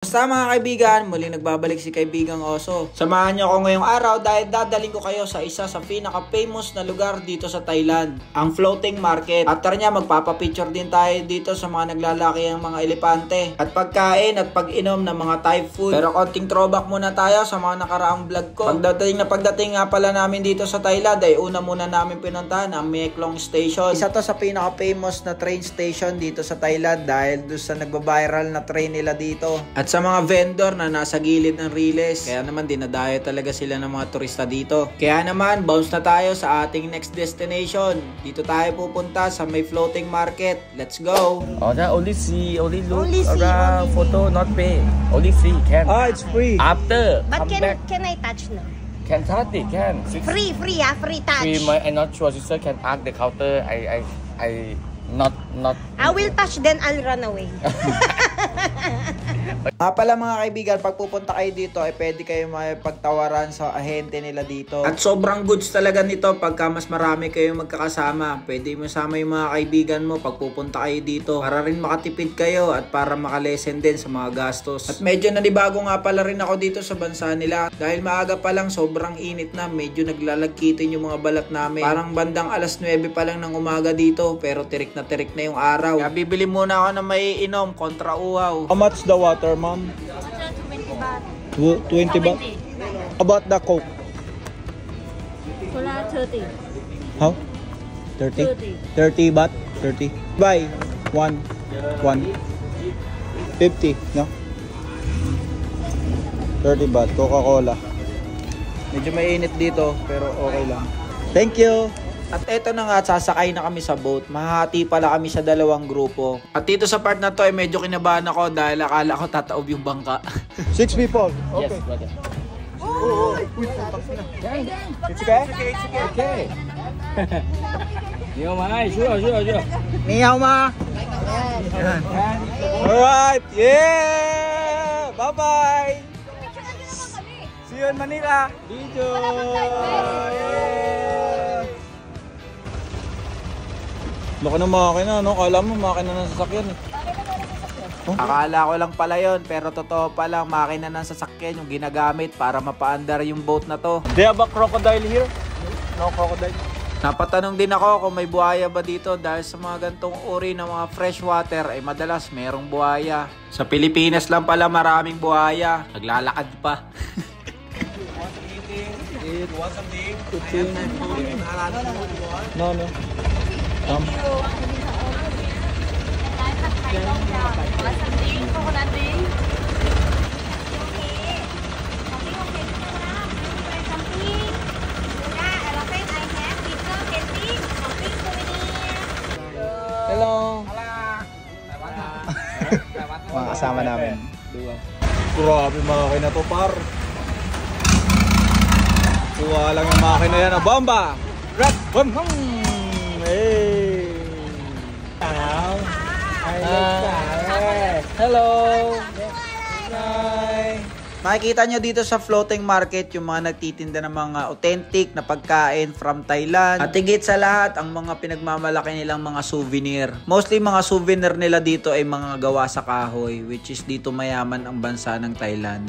Basta mga kaibigan, muling nagbabalik si Kaibigang Oso. Samahan niyo ako ngayong araw dahil dadaling ko kayo sa isa sa pinaka-famous na lugar dito sa Thailand, ang Floating Market. After niya, magpapapicture din tayo dito sa mga naglalaki ang mga elepante at pagkain at pag-inom ng mga Thai food. Pero konting throwback muna tayo sa mga nakaraang vlog ko. Pagdating nga pala namin dito sa Thailand ay una muna namin pinuntahan ang Mae Klong Station. Isa to sa pinaka-famous na train station dito sa Thailand dahil doon sa nagba-viral na train nila dito. At sa mga vendor na nasa gilid ng riles. Kaya naman dinadayo talaga sila ng mga turista dito. Kaya naman bounce na tayo sa ating next destination. Dito tayo pupunta sa Mae Floating Market. Let's go! Oh, that only look around, photo, not pay. Only free, can. Ah, it's free. After, But come back. can I touch now? Can touch it, can. Free touch. Free, I'm not sure, sister can ask the counter. I not. I will touch, then I'll run away. Nga pala mga kaibigan, pag pupunta kayo dito ay pwede kayo mapagtawaran sa ahente nila dito. At sobrang goods talaga nito pagka mas marami kayong magkakasama. Pwede mo sama yung mga kaibigan mo pag pupunta kayo dito para rin makatipid kayo at para makalesen din sa mga gastos. At medyo nanibago nga pala rin ako dito sa bansa nila dahil maaga pa lang sobrang init na, medyo naglalagkitin yung mga balat namin. Parang bandang alas 9 pa lang ng umaga dito pero tirik na yung araw. Kaya bibili muna ako ng maiinom kontra uhaw. How much the water, ma'am? 20 baht. About the Coke? Cola 30. How? 30? 30 baht? 30. Buy. 1. 50, no? 30 baht. Coca-Cola. Medyo mainit dito, pero okay lang. Thank you! At eto na nga, sasakay na kami sa boat. Mahati pala kami sa dalawang grupo. At dito sa part na to ay medyo kinabahan ako dahil akala ko tataob yung bangka. 6 people. Yes, Okay. brother. It's okay? Okay. Yo, man, sure. Niyaw ma! Alright! Yeah! Bye-bye! See you in Manila! Video! Yeah! Loko ng makina, no? Kala mo makina ng sasakyan eh. Akala ko lang pala yun, pero totoo palang makina ng sasakyan yung ginagamit para mapaandar yung boat na to. They have a crocodile here? No crocodile? Napatanong din ako kung may buhaya ba dito dahil sa mga gantong uri ng mga freshwater ay madalas merong buhaya. Sa Pilipinas lang pala maraming buhaya, naglalakad pa. Want something? No. Hello. Mga kasama namin. Grabe makina to, par. Kuha lang yung makina yan. A bomba! Rat! Bum! Hey! Hello! Hi! Makikita nyo dito sa floating market yung mga nagtitinda ng mga authentic na pagkain from Thailand. At higit sa lahat, ang mga pinagmamalaki nilang mga souvenir. Mostly mga souvenir nila dito ay mga gawa sa kahoy, which is dito mayaman ang bansa ng Thailand.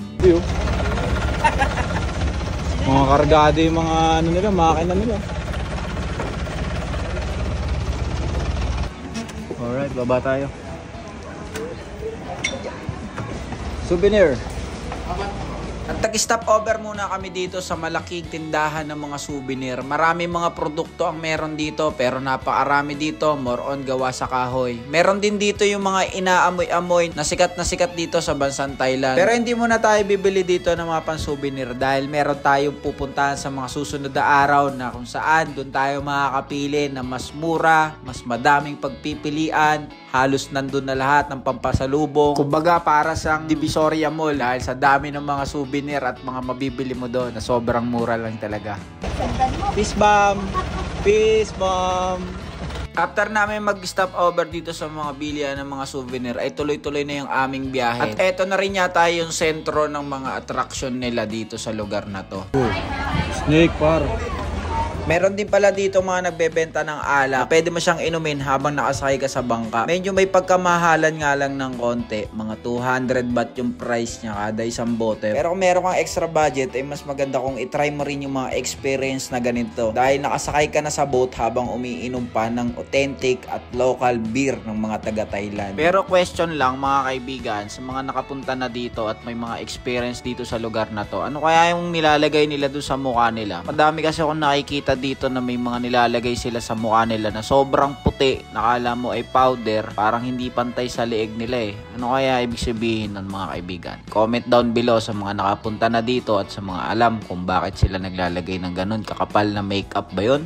Mga kargado yung mga ano nila, makina nila. Alright, baba tayo. Souvenir. At tag-stop over muna kami dito sa malaking tindahan ng mga souvenir. Marami mga produkto ang meron dito pero napakarami dito, more on gawa sa kahoy. Meron din dito yung mga inaamoy-amoy na sikat dito sa bansang Thailand. Pero hindi muna tayo bibili dito ng mga pan-souvenir dahil meron tayong pupuntahan sa mga susunod na araw na kung saan doon tayo makakapili na mas mura, mas madaming pagpipilian, halos nandun na lahat ng pampasalubong. Kumbaga para sa Divisoria Mall dahil sa dami ng mga souvenir at mga mabibili mo doon na sobrang mura lang talaga. Peace bomb! Peace bomb! After namin mag-stop over dito sa mga bilihan ng mga souvenir ay tuloy-tuloy na yung aming biyahe. At eto na rin yata yung sentro ng mga attraction nila dito sa lugar na to. Snake par. Meron din pala dito mga nagbebenta ng alak. Pwede mo siyang inumin habang nakasakay ka sa bangka. Medyo may pagkamahalan nga lang ng konti. Mga 200 baht yung price niya kada isang bote. Pero kung meron kang extra budget, ay mas maganda kung itry mo rin yung mga experience na ganito. Dahil nakasakay ka na sa boat habang umiinom pa ng authentic at local beer ng mga taga Thailand. Pero question lang mga kaibigan, sa mga nakapunta na dito at may mga experience dito sa lugar na to, ano kaya yung nilalagay nila doon sa mukha nila? Madami kasi akong nakikita dito na may mga nilalagay sila sa mukha nila na sobrang puti, nakala mo ay powder, parang hindi pantay sa leeg nila eh. Ano kaya ibig sabihin ng mga kaibigan? Comment down below sa mga nakapunta na dito at sa mga alam kung bakit sila naglalagay ng ganun kakapal na makeup ba yun?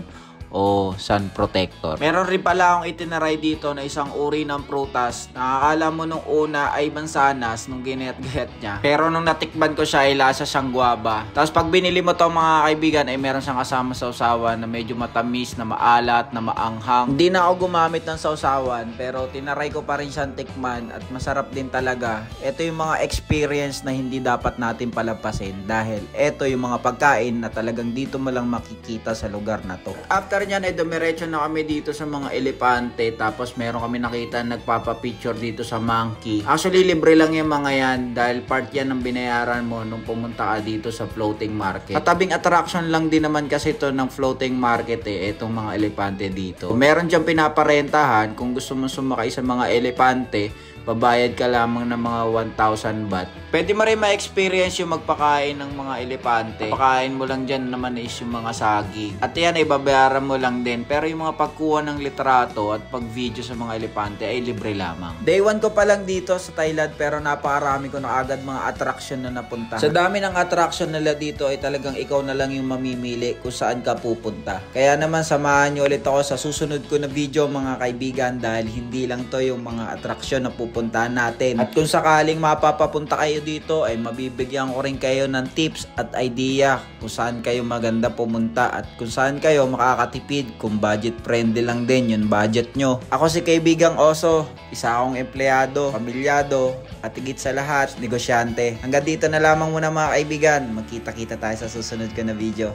O sun protector. Meron rin pala akong itinaray dito na isang uri ng prutas. Nakakala mo nung una ay mansanas nung ginayat-gayat niya. Pero nung natikban ko siya ay lasa siyang guava. Tapos pag binili mo to mga kaibigan ay meron siyang kasama sa sausawan na medyo matamis, na maalat, na maanghang. Hindi na ako gumamit ng sausawan pero tinaray ko pa rin siyang tikman at masarap din talaga. Ito yung mga experience na hindi dapat natin palampasin dahil ito yung mga pagkain na talagang dito mo lang makikita sa lugar na to. After niyan ay dumiretso na kami dito sa mga elepante, tapos meron kami nakita nagpapapicture dito sa monkey. Actually libre lang yung mga yan dahil part yan ng binayaran mo nung pumunta ka dito sa floating market. Katabing attraction lang din naman kasi ito ng floating market eh, itong mga elepante dito. Kung meron dyan pinaparentahan, kung gusto mo sumakay sa mga elepante, babayad ka lamang ng mga 1,000 baht. Pwede mo rin ma-experience yung magpakain ng mga elepante. Pakain mo lang dyan naman is yung mga saging. At yan ay babayaran mo lang din. Pero yung mga pagkuha ng litrato at pag-video sa mga elepante ay libre lamang. Day 1 ko pa lang dito sa Thailand pero napakarami ko na agad mga attraction na napunta. Sa dami ng attraction nila dito ay talagang ikaw na lang yung mamimili kung saan ka pupunta. Kaya naman samahan nyo ulit ako sa susunod ko na video mga kaibigan dahil hindi lang to yung mga attraction na pupuntahan natin. At kung sakaling mapapapunta kayo dito ay mabibigyan ko rin kayo ng tips at idea kung saan kayo maganda pumunta at kung saan kayo makakatipid kung budget friendly lang din yung budget nyo. Ako si Kaibigang Oso, isa akong empleyado, pamilyado at higit sa lahat, negosyante. Hanggang dito na lamang muna mga kaibigan. Magkita-kita tayo sa susunod ko na video.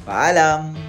Paalam!